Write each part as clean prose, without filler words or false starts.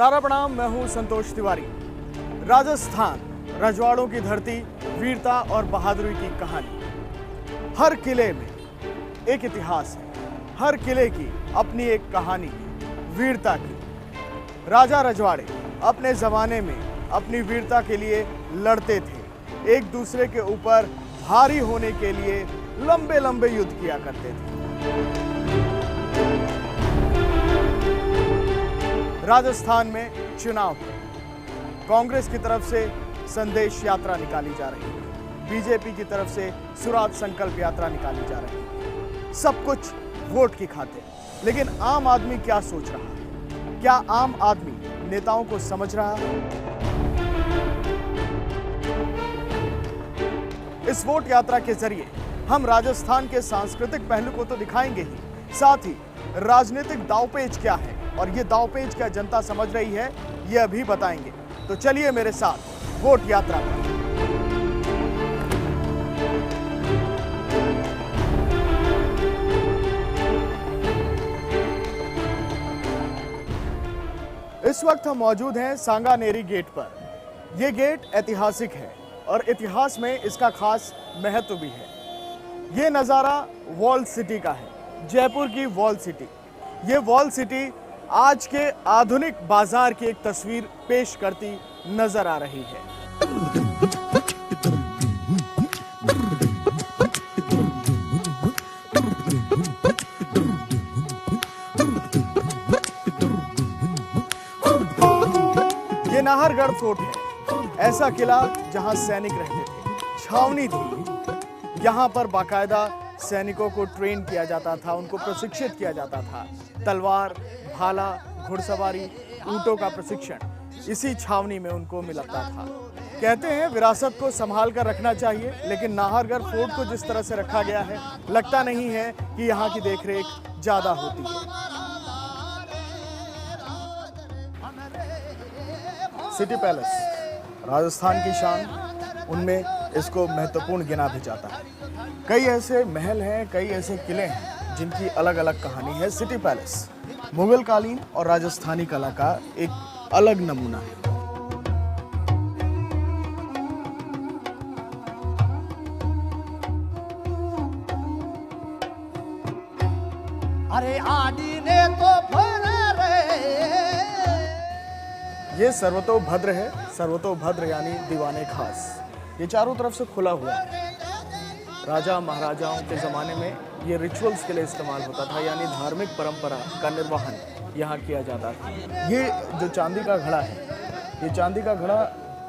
सारा प्रणाम, मैं हूं संतोष तिवारी। राजस्थान, रजवाड़ों की धरती, वीरता और बहादुरी की कहानी। हर किले में एक इतिहास है, हर किले की अपनी एक कहानी है वीरता की। राजा रजवाड़े अपने जमाने में अपनी वीरता के लिए लड़ते थे, एक दूसरे के ऊपर भारी होने के लिए लंबे लंबे युद्ध किया करते थे। राजस्थान में चुनाव है, कांग्रेस की तरफ से संदेश यात्रा निकाली जा रही है, बीजेपी की तरफ से सुराज संकल्प यात्रा निकाली जा रही है, सब कुछ वोट की खातिर। लेकिन आम आदमी क्या सोच रहा है? क्या आम आदमी नेताओं को समझ रहा है? इस वोट यात्रा के जरिए हम राजस्थान के सांस्कृतिक पहलू को तो दिखाएंगे ही, साथ ही राजनीतिक दांवपेच क्या है और ये दांवपेच क्या जनता समझ रही है, ये अभी बताएंगे। तो चलिए मेरे साथ वोट यात्रा पर। इस वक्त हम मौजूद हैं सांगानेरी गेट पर। यह गेट ऐतिहासिक है और इतिहास में इसका खास महत्व भी है। ये नज़ारा वॉल सिटी का है, जयपुर की वॉल सिटी। ये वॉल सिटी आज के आधुनिक बाजार की एक तस्वीर पेश करती नजर आ रही है। ये नाहरगढ़ फोर्ट है, ऐसा किला जहां सैनिक रहते थे, छावनी थी। यहां पर बाकायदा सैनिकों को ट्रेन किया जाता था, उनको प्रशिक्षित किया जाता था। तलवार, भाला, घुड़सवारी, ऊंटों का प्रशिक्षण इसी छावनी में उनको मिलता था। कहते हैं विरासत को संभाल कर रखना चाहिए, लेकिन नाहरगढ़ फोर्ट को जिस तरह से रखा गया है, लगता नहीं है कि यहाँ की देखरेख ज्यादा होती है। सिटी पैलेस राजस्थान की शान, उनमें इसको महत्वपूर्ण गिना भी जाता है। कई ऐसे महल हैं, कई ऐसे किले हैं जिनकी अलग अलग कहानी है। सिटी पैलेस मुगल कालीन और राजस्थानी कला का एक अलग नमूना है। अरे आदि ने तो ये सर्वतोभद्र है, सर्वतोभद्र यानी दीवाने खास। ये चारों तरफ से खुला हुआ है। राजा महाराजाओं के ज़माने में ये रिचुअल्स के लिए इस्तेमाल होता था, यानी धार्मिक परंपरा का निर्वहन यहाँ किया जाता था। ये जो चांदी का घड़ा है, ये चांदी का घड़ा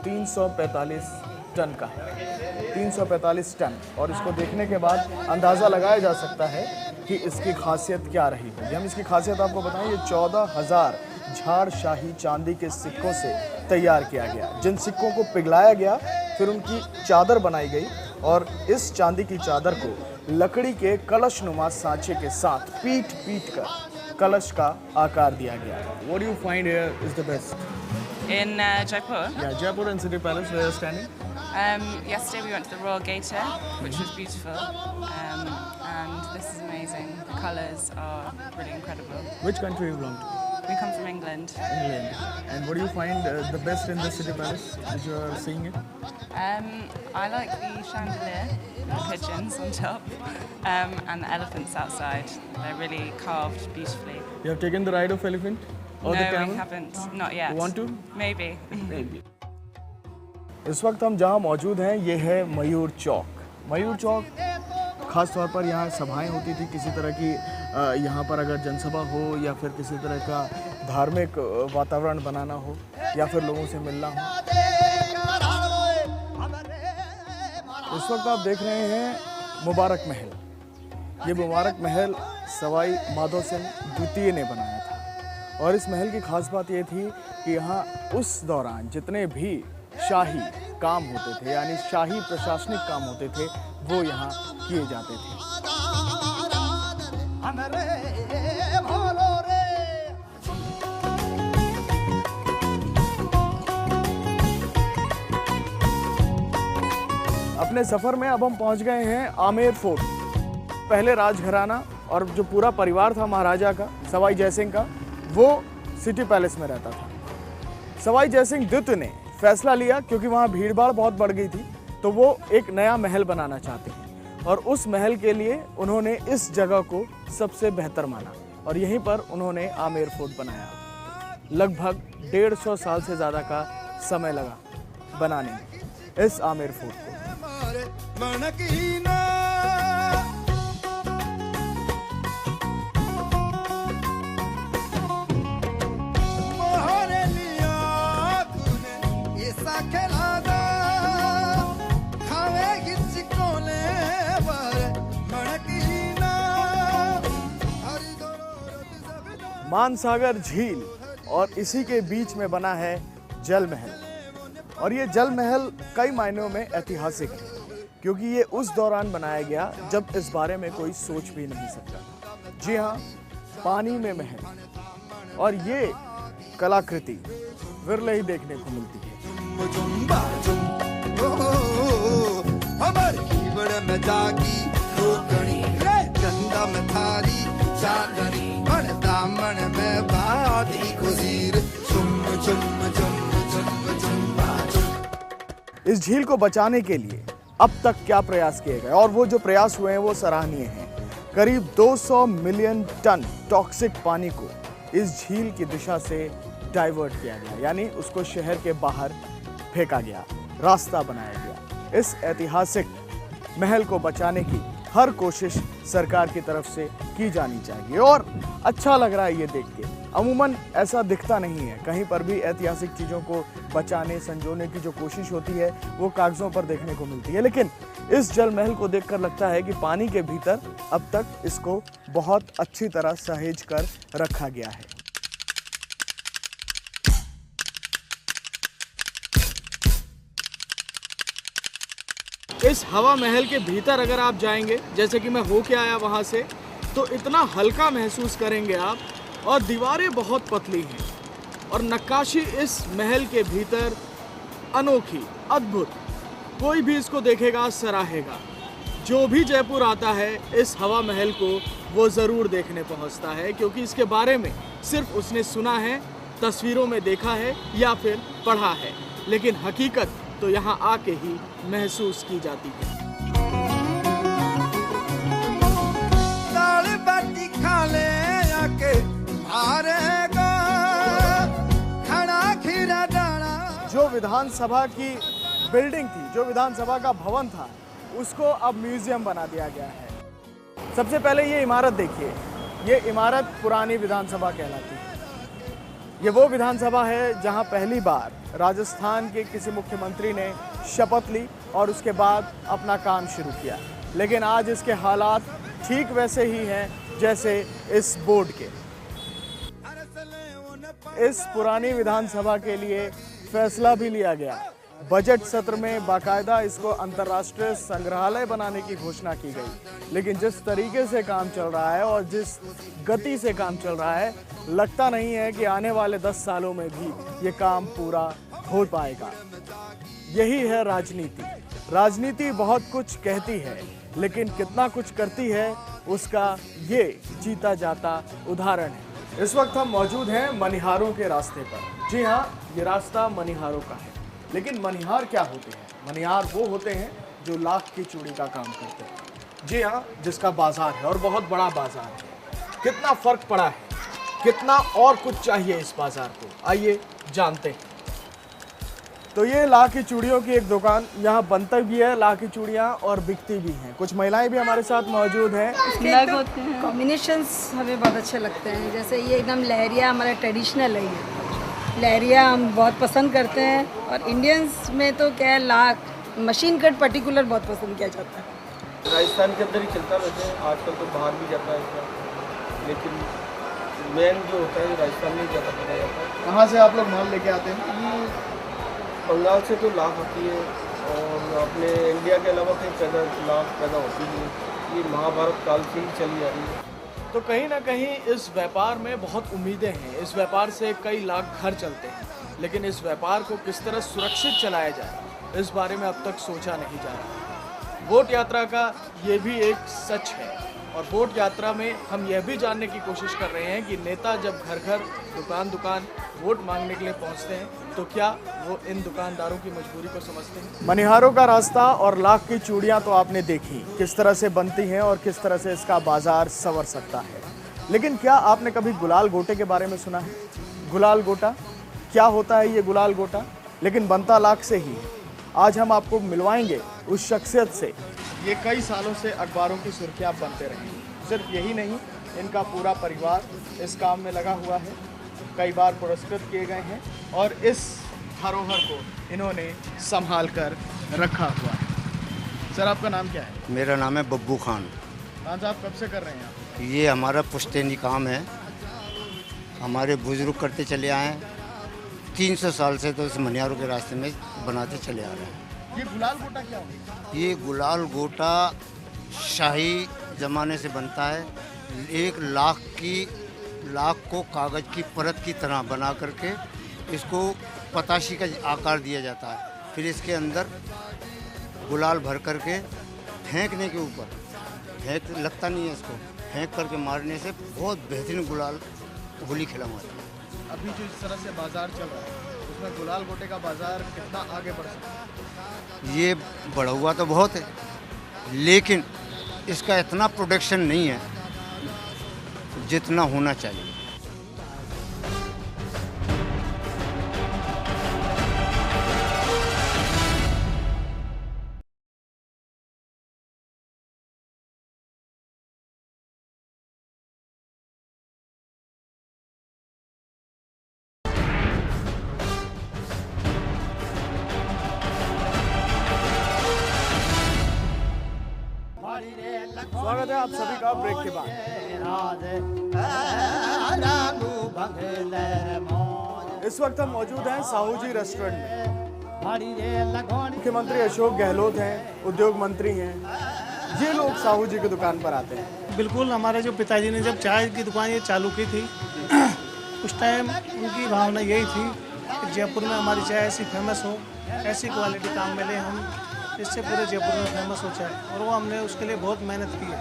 345 टन का है, 345 टन। और इसको देखने के बाद अंदाज़ा लगाया जा सकता है कि इसकी खासियत क्या रही होगी। हम इसकी खासियत आपको बताएं, ये 14,000 झाड़ शाही चांदी के सिक्कों से तैयार किया गया, जिन सिक्कों को पिघलाया गया, फिर उनकी चादर बनाई गई और इस चांदी की चादर को लकड़ी के कलशनुमा सांचे के साथ पीट कर कलश का आकार दिया गया। What do you find here is the best? In Jaipur? Yeah, Jaipur and City Palace, where you're standing. Yesterday we went to the Royal Gaiter, which was beautiful, and this is amazing. The colours are really incredible. Which country you belong to? We come from England. England. And what do you find the best in the City Palace as you are seeing it? I like the chandelier, the pigeons on top, and the elephants outside. They're really carved beautifully. You have taken the ride of elephant? Or the No, camel? we haven't. Not yet. You want to? Maybe. Maybe. इस वक्त हम जहाँ मौजूद हैं, ये है मयूर चौक। मयूर चौक खास तौर पर यहाँ सभाएं होती थी, किसी तरह की यहाँ पर अगर जनसभा हो या फिर किसी तरह का धार्मिक वातावरण बनाना हो या फिर लोगों से मिलना हो। इस वक्त आप देख रहे हैं मुबारक महल। ये मुबारक महल सवाई माधो सिंह द्वितीय ने बनाया था और इस महल की खास बात ये थी कि यहाँ उस दौरान जितने भी शाही काम होते थे, यानी शाही प्रशासनिक काम होते थे, वो यहाँ किए जाते थे। अपने सफर में अब हम पहुंच गए हैं आमेर फोर्ट। पहले राजघराना और जो पूरा परिवार था महाराजा का, सवाई जयसिंह का, वो सिटी पैलेस में रहता था। सवाई जयसिंह द्वितीय ने फैसला लिया, क्योंकि वहाँ भीड़ भाड़ बहुत बढ़ गई थी, तो वो एक नया महल बनाना चाहते हैं और उस महल के लिए उन्होंने इस जगह को सबसे बेहतर माना और यहीं पर उन्होंने आमेर फोर्ट बनाया। लगभग 150 साल से ज़्यादा का समय लगा बनाने में इस आमेर फोर्ट को। मानसागर झील और इसी के बीच में बना है जल महल और ये जल महल कई मायनों में ऐतिहासिक है, क्योंकि ये उस दौरान बनाया गया जब इस बारे में कोई सोच भी नहीं सकता। जी हाँ, पानी में महल और ये कलाकृति विरले ही देखने को मिलती है। इस झील को बचाने के लिए अब तक क्या प्रयास किए गए और वो जो प्रयास हुए हैं वो सराहनीय हैं। करीब 200 मिलियन टन टॉक्सिक पानी को इस झील की दिशा से डाइवर्ट किया गया, यानी उसको शहर के बाहर फेंका गया, रास्ता बनाया गया। इस ऐतिहासिक महल को बचाने की हर कोशिश सरकार की तरफ से की जानी चाहिए और अच्छा लग रहा है ये देख के। अमूमन ऐसा दिखता नहीं है, कहीं पर भी ऐतिहासिक चीज़ों को बचाने संजोने की जो कोशिश होती है वो कागज़ों पर देखने को मिलती है, लेकिन इस जल महल को देखकर लगता है कि पानी के भीतर अब तक इसको बहुत अच्छी तरह सहेज कर रखा गया है। इस हवा महल के भीतर अगर आप जाएंगे, जैसे कि मैं होके आया वहाँ से, तो इतना हल्का महसूस करेंगे आप और दीवारें बहुत पतली हैं और नक्काशी इस महल के भीतर अनोखी, अद्भुत, कोई भी इसको देखेगा सराहेगा। जो भी जयपुर आता है इस हवा महल को वो ज़रूर देखने पहुँचता है, क्योंकि इसके बारे में सिर्फ उसने सुना है, तस्वीरों में देखा है या फिर पढ़ा है, लेकिन हकीकत तो यहाँ आके ही महसूस की जाती है। जो विधानसभा की बिल्डिंग थी, जो विधानसभा का भवन था, उसको अब म्यूजियम बना दिया गया है। सबसे पहले ये इमारत देखिए, ये इमारत पुरानी विधानसभा कहलाती है। ये वो विधानसभा है जहां पहली बार राजस्थान के किसी मुख्यमंत्री ने शपथ ली और उसके बाद अपना काम शुरू किया, लेकिन आज इसके हालात ठीक वैसे ही हैं जैसे इस बोर्ड के। इस पुरानी विधानसभा के लिए फैसला भी लिया गया। बजट सत्र में बाकायदा इसको अंतर्राष्ट्रीय संग्रहालय बनाने की घोषणा की गई, लेकिन जिस तरीके से काम चल रहा है और जिस गति से काम चल रहा है, लगता नहीं है कि आने वाले 10 सालों में भी ये काम पूरा हो पाएगा। यही है राजनीति। राजनीति बहुत कुछ कहती है, लेकिन कितना कुछ करती है उसका ये जीता जाता उदाहरण है। इस वक्त हम मौजूद हैं मनिहारों के रास्ते पर। जी हाँ, ये रास्ता मनिहारों का है, लेकिन मनिहार क्या होते हैं? मनिहार वो होते हैं जो लाख की चूड़ी का काम करते हैं। जी हाँ, जिसका बाजार है और बहुत बड़ा बाजार है। कितना फर्क पड़ा है, कितना और कुछ चाहिए इस बाजार को, आइए जानते हैं। तो ये लाख की चूड़ियों की एक दुकान यहाँ बनता भी है, लाख की चूड़ियाँ, और बिकती भी हैं। कुछ महिलाएं भी हमारे साथ मौजूद हैं। कॉम्बिनेशंस हमें बहुत अच्छे लगते हैं, जैसे ये एकदम लहरिया हमारा ट्रेडिशनल है। ये लहरिया हम बहुत पसंद करते हैं और इंडियंस में तो क्या है, लाख मशीन कट पर्टिकुलर बहुत पसंद किया जाता है। राजस्थान के अंदर ही चलता रहता है, आजकल तो बाहर भी जाता है इसका, लेकिन मेन जो होता है राजस्थान में ज़्यादा पता जाता है। कहाँ से आप लोग माल लेके आते हैं? बंगाल से तो लाख आती है और अपने इंडिया के अलावा कहीं लाख पैदा होती है। ये महाभारत काल से ही चली आ रही है। तो कहीं ना कहीं इस व्यापार में बहुत उम्मीदें हैं। इस व्यापार से कई लाख घर चलते हैं, लेकिन इस व्यापार को किस तरह सुरक्षित चलाया जाए इस बारे में अब तक सोचा नहीं जा रहा। वोट यात्रा का ये भी एक सच है, और वोट यात्रा में हम यह भी जानने की कोशिश कर रहे हैं कि नेता जब घर घर, दुकान दुकान वोट मांगने के लिए पहुंचते हैं तो क्या वो इन दुकानदारों की मजबूरी को समझते हैं? मनिहारों का रास्ता और लाख की चूड़ियां तो आपने देखी किस तरह से बनती हैं और किस तरह से इसका बाजार संवर सकता है, लेकिन क्या आपने कभी गुलाल गोटे के बारे में सुना है? गुलाल गोटा क्या होता है? ये गुलाल गोटा लेकिन बनता लाख से ही है। आज हम आपको मिलवाएंगे उस शख्सियत से। ये कई सालों से अखबारों की सुर्खियां बनते रहे। सिर्फ यही नहीं, इनका पूरा परिवार इस काम में लगा हुआ है, कई बार पुरस्कृत किए गए हैं और इस धरोहर को इन्होंने संभाल कर रखा हुआ है। सर, आपका नाम क्या है? मेरा नाम है बब्बू खान। खान साहब, कब से कर रहे हैं आप? ये हमारा पुश्तैनी काम है, हमारे बुजुर्ग करते चले आए हैं। 300 साल से तो इस मनिहारों के रास्ते में बनाते चले आ रहे हैं। ये गुलाल गोटा क्या होता है? ये गुलाल गोटा शाही ज़माने से बनता है। 1 लाख को कागज़ की परत की तरह बना करके इसको पताशी का आकार दिया जाता है। फिर इसके अंदर गुलाल भर करके फेंकने के ऊपर लगता नहीं है, इसको फेंक करके मारने से बहुत बेहतरीन गुलाल होली खिला हुआ है। अभी जो इस तरह से बाजार चल रहा है उसमें गुलाल गोटे का बाजार कितना आगे बढ़ सकता है? ये बढ़ा हुआ तो बहुत है, लेकिन इसका इतना प्रोडक्शन नहीं है जितना होना चाहिए। स्वागत है आप सभी का ब्रेक के बाद। इस वक्त हम मौजूद हैं साहू जी रेस्टोरेंट में। मुख्यमंत्री अशोक गहलोत हैं, उद्योग मंत्री हैं, ये लोग साहू जी की दुकान पर आते हैं। बिल्कुल, हमारे जो पिताजी ने जब चाय की दुकान ये चालू की थी उस टाइम उनकी भावना यही थी कि जयपुर में हमारी चाय ऐसी फेमस हो, ऐसी क्वालिटी काम मिले हम, इससे पूरे जयपुर में फेमस हो चाय, और वो हमने उसके लिए बहुत मेहनत की है।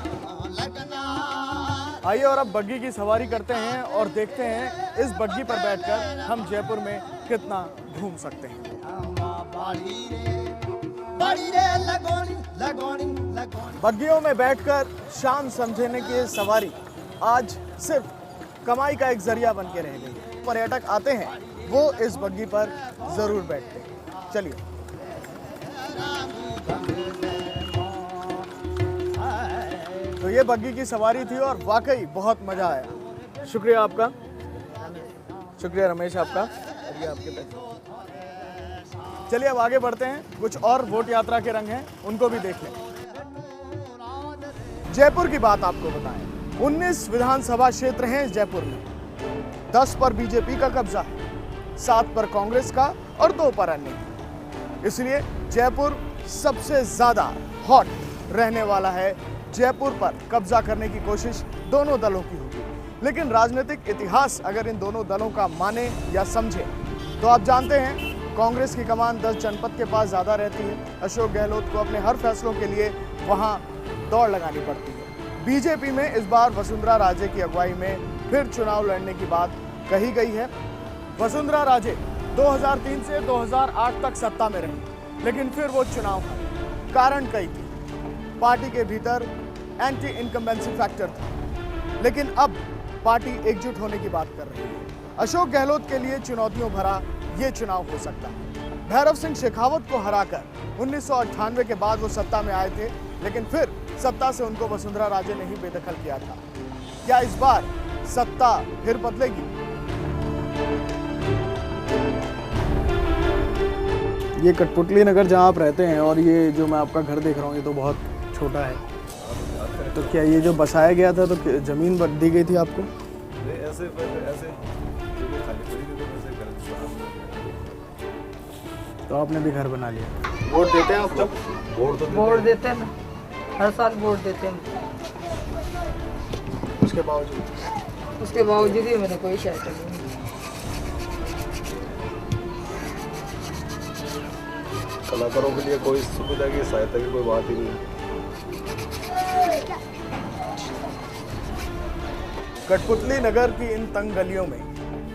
आइए और अब बग्गी की सवारी करते हैं और देखते हैं इस बग्गी पर बैठकर हम जयपुर में कितना घूम सकते हैं। बग्गियों में बैठकर शाम समझने की ये सवारी आज सिर्फ कमाई का एक जरिया बन के रह गई है। पर्यटक आते हैं वो इस बग्गी पर जरूर बैठते हैं। चलिए। तो ये बग्गी की सवारी थी और वाकई बहुत मजा आया। शुक्रिया आपका, शुक्रिया रमेश आपका, और ये आपके पैसे। चलिए अब आगे बढ़ते हैं, कुछ और वोट यात्रा के रंग हैं उनको भी देख लें। जयपुर की बात आपको बताएं, 19 विधानसभा क्षेत्र हैं इस जयपुर में। 10 पर बीजेपी का कब्जा है, 7 पर कांग्रेस का और 2 पर अन्य। इसलिए जयपुर सबसे ज्यादा हॉट रहने वाला है। जयपुर पर कब्जा करने की कोशिश दोनों दलों की होगी, लेकिन राजनीतिक इतिहास अगर इन दोनों दलों का माने या समझे तो आप जानते हैं कांग्रेस की कमान 10 जनपद के पास ज्यादा रहती है। अशोक गहलोत को अपने हर फैसलों के लिए वहां दौड़ लगानी पड़ती है। बीजेपी में इस बार वसुंधरा राजे की अगुवाई में फिर चुनाव लड़ने की बात कही गई है। वसुंधरा राजे 2003 से 2008 तक सत्ता में रही, लेकिन फिर वो चुनाव हारी। कारण कई थी, पार्टी के भीतर एंटी इनकम्बेंसी फैक्टर था, लेकिन अब पार्टी एकजुट होने की बात कर रही है। अशोक गहलोत के लिए चुनौतियों भरा ये चुनाव हो सकता है। भैरव सिंह शेखावत को हराकर 1998 के बाद वो सत्ता में आए थे, लेकिन फिर सत्ता से उनको वसुंधरा राजे ने ही बेदखल किया था। क्या इस बार सत्ता फिर बदलेगी? ये कठपुतली नगर जहाँ आप रहते हैं और ये जो मैं आपका घर देख रहा हूँ ये तो बहुत छोटा है, तो क्या ये जो बसाया गया था तो जमीन दी गई थी आपको? ऐसे तो आपने भी घर बना लिया। वोट देते हैं आप जब? वोट देते हैं, हर साल वोट देते हैं। उसके बावजूद ही मैंने कोई शिकायत नहीं। कलाकारों के लिए कोई सुविधा की सहायता की कोई बात ही नहीं है। कठपुतली नगर की इन तंग गलियों में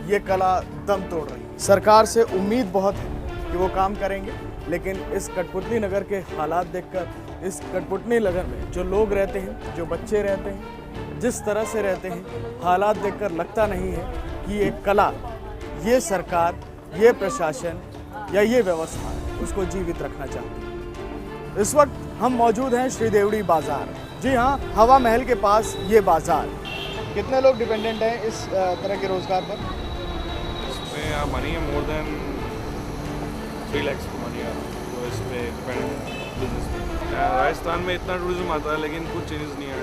ये कला दम तोड़ रही है। सरकार से उम्मीद बहुत है कि वो काम करेंगे, लेकिन इस कठपुतली नगर के हालात देखकर, इस कठपुतली नगर में जो लोग रहते हैं, जो बच्चे रहते हैं, जिस तरह से रहते हैं, हालात देखकर लगता नहीं है कि ये कला, ये सरकार, ये प्रशासन या ये व्यवस्था उसको जीवित रखना चाहती है। इस वक्त हम मौजूद हैं श्रीदेवड़ी बाजार। जी हाँ, हवा महल के पास ये बाजार। कितने लोग डिपेंडेंट हैं इस तरह के रोजगार पर? इसमें मनी है मोर देन 3 lakhs की मनी है, तो इस पे डिपेंड बिजनेस पे। राजस्थान में इतना टूरिज्म आता है लेकिन कुछ चेंजेस नहीं है।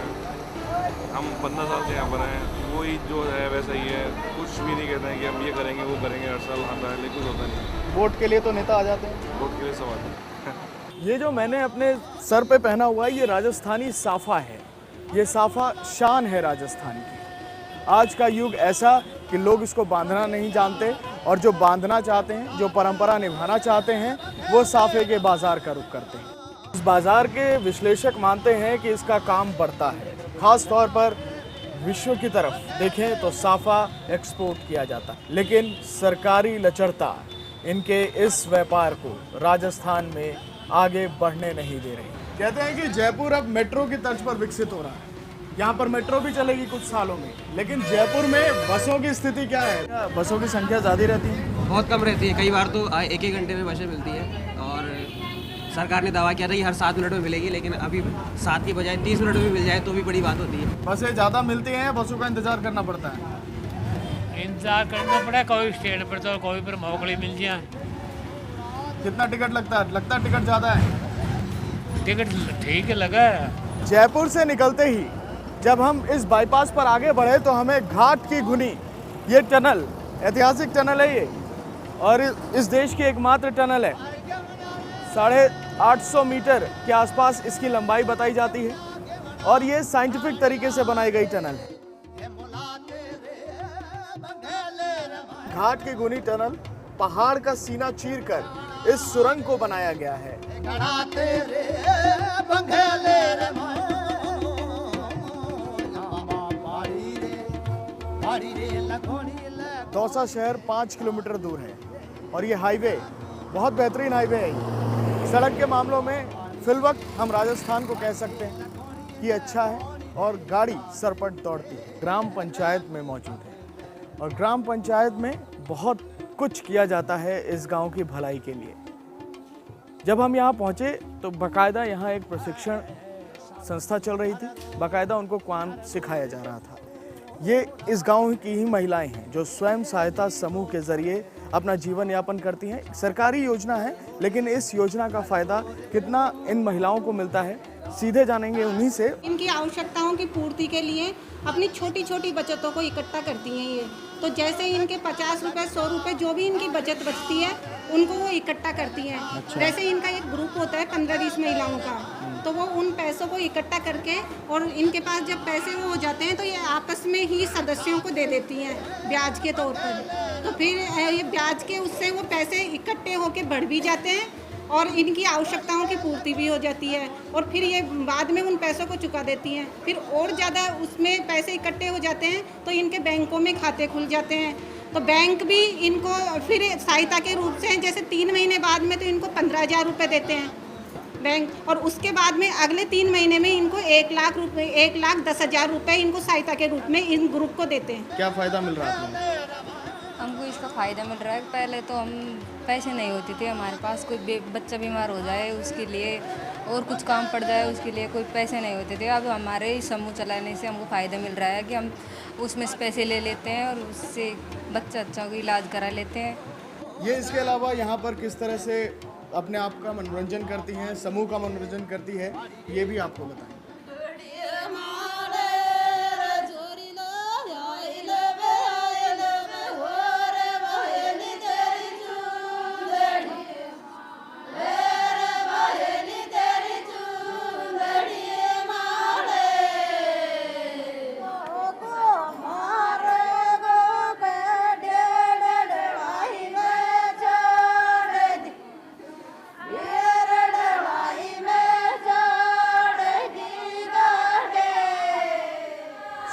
हम 15 साल से यहाँ पर हैं, वही जो है वैसा ही है। कुछ भी नहीं कहते हैं कि हम ये करेंगे वो करेंगे, हर साल आता है लेकिन कुछ होता नहीं। वोट के लिए तो नेता आ जाते हैं, वोट के लिए सब आते हैं। ये जो मैंने अपने सर पे पहना हुआ है ये राजस्थानी साफा है। ये साफा शान है राजस्थान की। आज का युग ऐसा कि लोग इसको बांधना नहीं जानते, और जो बांधना चाहते हैं, जो परंपरा निभाना चाहते हैं, वो साफे के बाजार का रुख करते हैं। इस बाजार के विश्लेषक मानते हैं कि इसका काम बढ़ता है। खास तौर पर विश्व की तरफ देखें तो साफा एक्सपोर्ट किया जाता है, लेकिन सरकारी लचरता इनके इस व्यापार को राजस्थान में आगे बढ़ने नहीं दे रही। कहते हैं कि जयपुर अब मेट्रो की तर्ज पर विकसित हो रहा है। यहाँ पर मेट्रो भी चलेगी कुछ सालों में, लेकिन जयपुर में बसों की स्थिति क्या है? बसों की संख्या ज़्यादा रहती है? बहुत कम रहती है। कई बार तो एक एक घंटे में बसें मिलती है, और सरकार ने दावा किया था कि हर 7 मिनट में मिलेगी, लेकिन अभी 7 की बजाय 30 मिनट में मिल जाए तो भी बड़ी बात होती है। बसें ज़्यादा मिलती हैं, बसों का इंतज़ार करना पड़ता है। इंतजार करना पड़ा, कोई स्टेशन पर तो कोई पर मोकली मिल जाए। कितना टिकट लगता है? लगता है टिकट ज़्यादा है? टिकट ठीक है लगा है। जयपुर से निकलते ही जब हम इस बाईपास पर आगे बढ़े तो हमें घाट की घुनी, ये टनल, ऐतिहासिक टनल है ये, और इस देश की एकमात्र टनल है। 850 मीटर के आसपास इसकी लंबाई बताई जाती है, और ये साइंटिफिक तरीके से बनाई गई टनल है। घाट की घुनी टनल पहाड़ का सीना चीरकर इस सुरंग को बनाया गया है। दौसा शहर 5 किलोमीटर दूर है, और ये हाईवे बहुत बेहतरीन हाईवे है। ये सड़क के मामलों में फिलवक्त हम राजस्थान को कह सकते हैं कि अच्छा है, और गाड़ी सरपट दौड़ती है। ग्राम पंचायत में मौजूद है, और ग्राम पंचायत में बहुत कुछ किया जाता है इस गांव की भलाई के लिए। जब हम यहाँ पहुँचे तो बाकायदा यहाँ एक प्रशिक्षण संस्था चल रही थी, बाकायदा उनको काम सिखाया जा रहा था। ये इस गांव की ही महिलाएं हैं जो स्वयं सहायता समूह के जरिए अपना जीवन यापन करती हैं। सरकारी योजना है, लेकिन इस योजना का फ़ायदा कितना इन महिलाओं को मिलता है, सीधे जानेंगे उन्हीं से। इनकी आवश्यकताओं की पूर्ति के लिए अपनी छोटी छोटी बचतों को इकट्ठा करती हैं ये। तो जैसे इनके 50 रुपये 100 रुपये जो भी इनकी बचत बचती है उनको वो इकट्ठा करती हैं। अच्छा। वैसे इनका एक ग्रुप होता है 15-20 महिलाओं का, तो वो उन पैसों को इकट्ठा करके, और इनके पास जब पैसे वो हो जाते हैं तो ये आपस में ही सदस्यों को दे देती हैं ब्याज के तौर पर। तो फिर ये ब्याज के उससे वो पैसे इकट्ठे होके बढ़ भी जाते हैं, और इनकी आवश्यकताओं की पूर्ति भी हो जाती है, और फिर ये बाद में उन पैसों को चुका देती हैं। फिर और ज़्यादा उसमें पैसे इकट्ठे हो जाते हैं तो इनके बैंकों में खाते खुल जाते हैं। तो बैंक भी इनको फिर सहायता के रूप से, जैसे 3 महीने बाद में तो इनको 15,000 रुपये देते हैं बैंक, और उसके बाद में अगले 3 महीने में इनको 1,10,000 रुपये इनको सहायता के रूप में इन ग्रुप को देते हैं। क्या फ़ायदा मिल रहा है? हमको इसका फ़ायदा मिल रहा है। पहले तो हम पैसे नहीं होते थे हमारे पास, कोई बच्चा बीमार हो जाए उसके लिए, और कुछ काम पड़ जाए उसके लिए कोई पैसे नहीं होते थे। अब हमारे समूह चलाने से हमको फ़ायदा मिल रहा है कि हम उसमें से पैसे ले लेते हैं और उससे बच्चों का इलाज करा लेते हैं। ये इसके अलावा यहाँ पर किस तरह से अपने आप का मनोरंजन करती हैं, समूह का मनोरंजन करती है, ये भी आपको बताएं।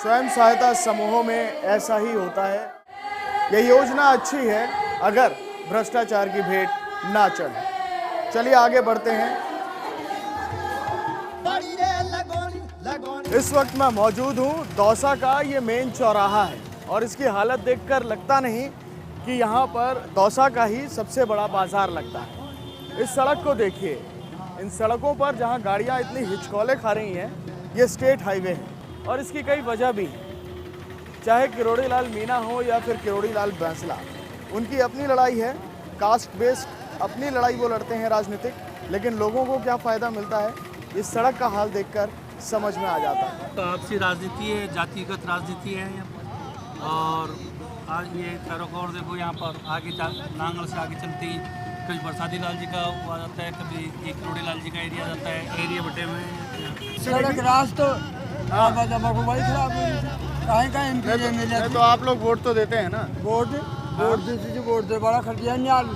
स्वयं सहायता समूहों में ऐसा ही होता है। ये योजना अच्छी है, अगर भ्रष्टाचार की भेंट ना चढ़े। चलिए आगे बढ़ते हैं। इस वक्त मैं मौजूद हूँ दौसा का ये मेन चौराहा है और इसकी हालत देखकर लगता नहीं कि यहाँ पर दौसा का ही सबसे बड़ा बाजार लगता है। इस सड़क को देखिए, इन सड़कों पर जहाँ गाड़ियाँ इतनी हिचकोले खा रही हैं, ये स्टेट हाईवे है और इसकी कई वजह भी हैं। चाहे किरोड़ी लाल मीणा हो या फिर किरोड़ी लाल बैंसला, उनकी अपनी लड़ाई है, कास्ट बेस्ड अपनी लड़ाई वो लड़ते हैं राजनीतिक, लेकिन लोगों को क्या फ़ायदा मिलता है इस सड़क का हाल देखकर समझ में आ जाता है। तो आपसी राजनीति है, जातिगत राजनीति है यहाँ पर। और आज ये और देखो यहाँ पर आगे नांगल से आगे चलते ही कभी बरसाती लाल जी का हुआ जाता है, कभी एक किरोड़ी लाल जी का एरिया जाता है, एरिया बटे हुए सड़क रास्ता तो बड़ी खराब है। तो आप लोग वोट तो देते हैं ना? वोट वोट दे बड़ा खर्चा नहीं,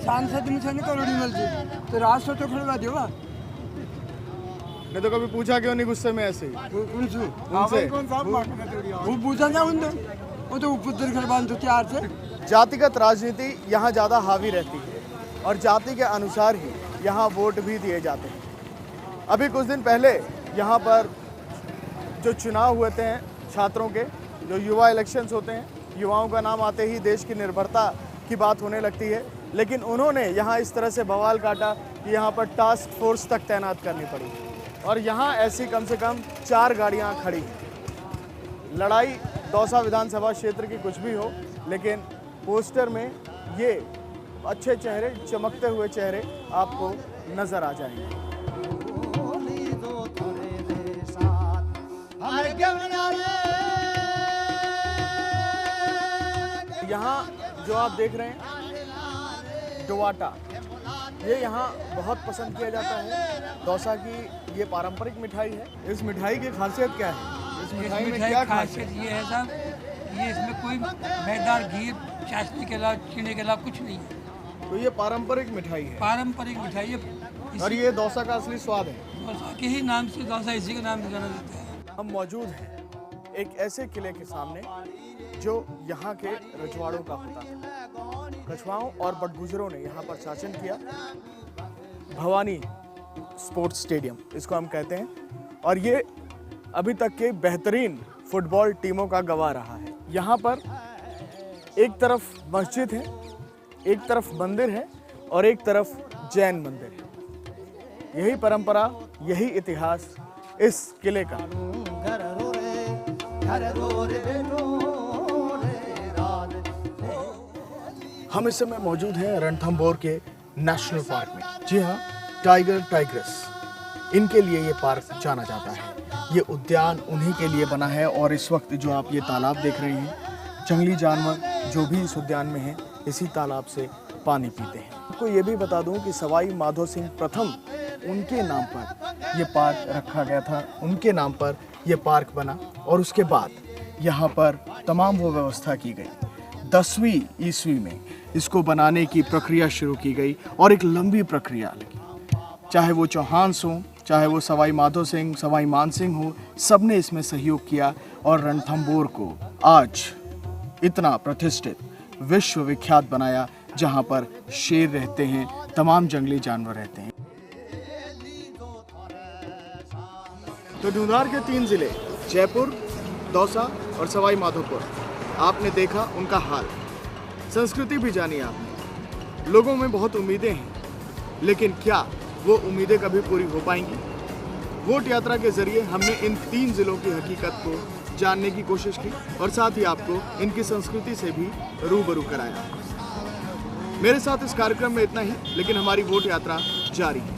सांसद में से नहीं करोड़ी मिलती तो रास्ता तो खड़वा दो। नहीं तो कभी पूछा क्यों नहीं गुस्से में ऐसे ही? उनसे वो पूछा क्या उनसे, वो तो पुत्र खड़बान तो तैयार से। जातिगत राजनीति यहाँ ज़्यादा हावी रहती है और जाति के अनुसार ही यहाँ वोट भी दिए जाते हैं। अभी कुछ दिन पहले यहाँ पर जो चुनाव हुए थे छात्रों के, जो युवा इलेक्शंस होते हैं, युवाओं का नाम आते ही देश की निर्भरता की बात होने लगती है, लेकिन उन्होंने यहाँ इस तरह से बवाल काटा कि यहाँ पर टास्क फोर्स तक तैनात करनी पड़ी और यहाँ ऐसी कम से कम 4 गाड़ियाँ खड़ी हैं। लड़ाई दौसा विधानसभा क्षेत्र की कुछ भी हो, लेकिन पोस्टर में ये अच्छे चेहरे, चमकते हुए चेहरे आपको नजर आ जाएंगे। यहाँ जो आप देख रहे हैं डोवाटा, ये यहाँ बहुत पसंद किया जाता है। दौसा की ये पारंपरिक मिठाई है। इस मिठाई की खासियत क्या है? इस मिठाई में क्या खासियत ये है साहब, ये इसमें कोई मैदार घी चाशनी के अलावा, चीनी के अलावा कुछ नहीं है। तो ये पारंपरिक मिठाई है। पारंपरिक मिठाई है और ये दौसा का असली स्वाद है। दौसा के ही नाम से दौसा इसी के नाम से जाना जाता है। हम मौजूद हैं एक ऐसे किले के सामने जो यहाँ के रजवाड़ों का होता है। कछुआओं और बटगुजरों ने यहाँ पर शासन किया। भवानी स्पोर्ट्स स्टेडियम इसको हम कहते हैं और ये अभी तक के बेहतरीन फुटबॉल टीमों का गवाह रहा है। यहाँ पर एक तरफ मस्जिद है, एक तरफ मंदिर है और एक तरफ जैन मंदिर है। यही परंपरा, यही इतिहास इस किले का। हम इस समय मौजूद हैं रणथंभौर के नेशनल पार्क में। जी हाँ, टाइगर टाइग्रेस, इनके लिए ये पार्क जाना जाता है। ये उद्यान उन्हीं के लिए बना है और इस वक्त जो आप ये तालाब देख रहे हैं, जंगली जानवर जो भी इस उद्यान में हैं इसी तालाब से पानी पीते हैं। आपको ये भी बता दूं कि सवाई माधो सिंह प्रथम, उनके नाम पर ये पार्क रखा गया था, उनके नाम पर ये पार्क बना और उसके बाद यहाँ पर तमाम वो व्यवस्था की गई। 10वीं ईस्वी में इसको बनाने की प्रक्रिया शुरू की गई और एक लंबी प्रक्रिया लगी। चाहे वो चौहान हों, चाहे वो सवाई माधो सिंह, सवाई मान सिंह हो, सब ने इसमें सहयोग किया और रणथंभौर को आज इतना प्रतिष्ठित, विश्व विख्यात बनाया, जहाँ पर शेर रहते हैं, तमाम जंगली जानवर रहते हैं। तो ढूंढार के 3 जिले जयपुर, दौसा और सवाई माधोपुर, आपने देखा उनका हाल, संस्कृति भी जानी आपने। लोगों में बहुत उम्मीदें हैं, लेकिन क्या वो उम्मीदें कभी पूरी हो पाएंगी? वोट यात्रा के जरिए हमने इन 3 जिलों की हकीकत को जानने की कोशिश की और साथ ही आपको इनकी संस्कृति से भी रूबरू कराया। मेरे साथ इस कार्यक्रम में इतना ही, लेकिन हमारी वोट यात्रा जारी है।